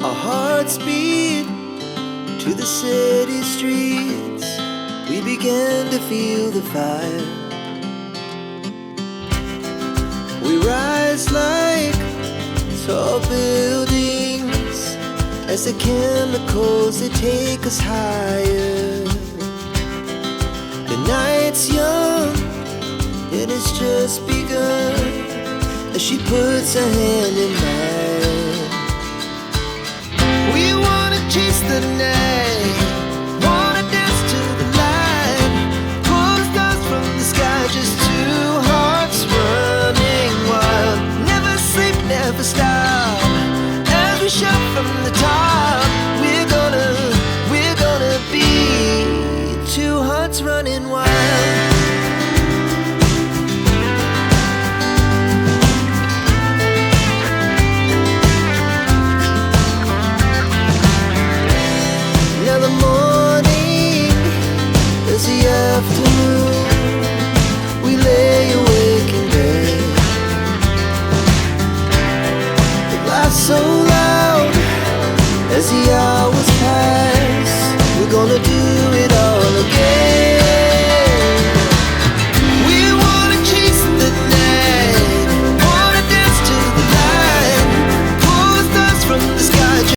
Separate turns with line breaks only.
Our hearts beat to the city streets. We began to feel the fire. We rise like tall buildings as the chemicals, they take us higher. The night's young, it has just begun, as she puts her hand in mine. We wanna chase the night, wanna dance to the light, pull the stars from the sky, just two hearts running wild. Never sleep, never stop, as we shout from the top. We're gonna be two hearts running wild. Now the morning is the afternoon. We lay awake in bed. The laughs so loud as the